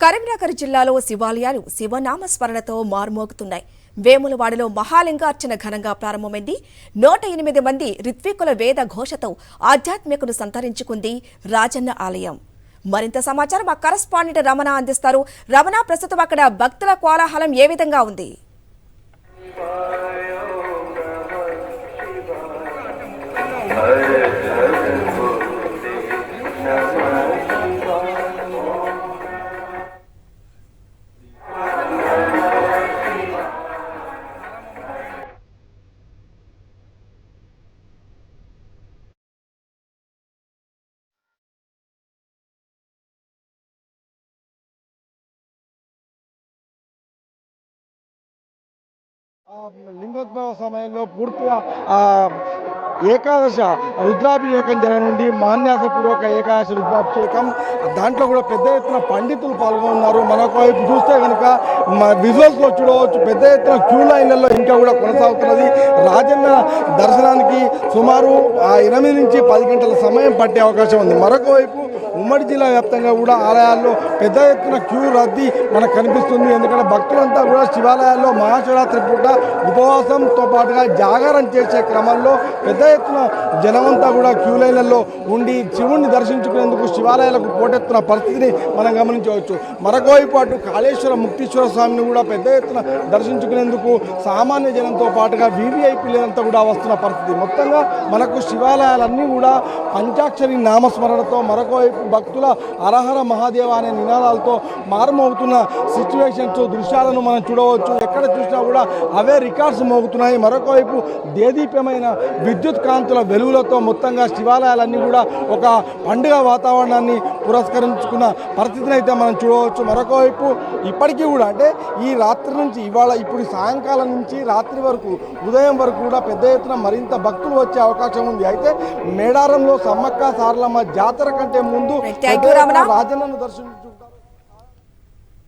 కరీంనగర్ జిల్లాలో శివాలయాలు శివనామస్మరణతో మారుమోగుతున్నాయి. వేములవాడలో మహాలింగార్చన ఘనంగా ప్రారంభమైంది. 108 మంది రిత్వికుల వేద ఘోషతో ఆధ్యాత్మికను సంతరించుకుంది రాజన్న ఆలయం. మరింత సమాచారం మా కరెస్పాండెంట్ రమణ అందిస్తారు. రమణ, ప్రస్తుతం అక్కడ భక్తుల కోలాహలం ఏ విధంగా ఉంది? లింగోద్భవ సమయంలో పూర్తిగా ఏకాదశ రుద్రాభిషేకం జరగనుండి మాన్యాసపూర్వక ఏకాదశ రుద్రాభిషేకం. దాంట్లో కూడా పెద్ద ఎత్తున పండితులు పాల్గొన్నారు. మరొక వైపు చూస్తే కనుక విజువల్స్లో చూడవచ్చు, పెద్ద ఎత్తున క్యూ లైన్లలో ఇంకా కూడా కొనసాగుతున్నది. రాజన్న దర్శనానికి సుమారు 8 నుంచి 10 గంటల సమయం పట్టే అవకాశం ఉంది. మరొక వైపు ఉమ్మడి జిల్లా వ్యాప్తంగా కూడా ఆలయాల్లో పెద్ద ఎత్తున క్యూ రద్దీ మనకు కనిపిస్తుంది. ఎందుకంటే భక్తులంతా కూడా శివాలయాల్లో మహాశివరాత్రి పూట ఉపవాసంతో పాటుగా జాగారం చేసే క్రమంలో పెద్ద ఎత్తున జనమంతా కూడా క్యూ లైన్లలో ఉండి శివుణ్ణి దర్శించుకునేందుకు శివాలయాలకు పోటెత్తున్న పరిస్థితిని మనం గమనించవచ్చు. మరొకవైపు అటు కాళేశ్వర ముక్తీశ్వర స్వామిని కూడా పెద్ద ఎత్తున దర్శించుకునేందుకు సామాన్య జనంతో పాటుగా వీవీఐపీలంతా కూడా వస్తున్న పరిస్థితి. మొత్తంగా మనకు శివాలయాలన్నీ కూడా పంచాక్షరి నామస్మరణతో, మరొకవైపు భక్తుల హరహర మహాదేవ అనే నినాదాలతో మారుమోగుతున్న సిచ్యువేషన్స్, దృశ్యాలను మనం చూడవచ్చు. ఎక్కడ చూసినా కూడా అవే రికార్డ్స్ మోగుతున్నాయి. మరొకవైపు దేదీప్యమైన విద్యుత్ కాంతుల వెలుగులతో మొత్తంగా శివాలయాలన్నీ కూడా ఒక పండుగ వాతావరణాన్ని పురస్కరించుకున్న పరిస్థితిని అయితే మనం చూడవచ్చు. మరొకవైపు ఇప్పటికీ కూడా అంటే ఈ రాత్రి నుంచి ఇప్పుడు సాయంకాలం నుంచి రాత్రి వరకు, ఉదయం వరకు కూడా పెద్ద ఎత్తున మరింత భక్తులు వచ్చే అవకాశం ఉంది. అయితే మేడారంలో సమ్మక్క సారలమ్మ జాతర కంటే ముందు రాజన్నను దర్శించు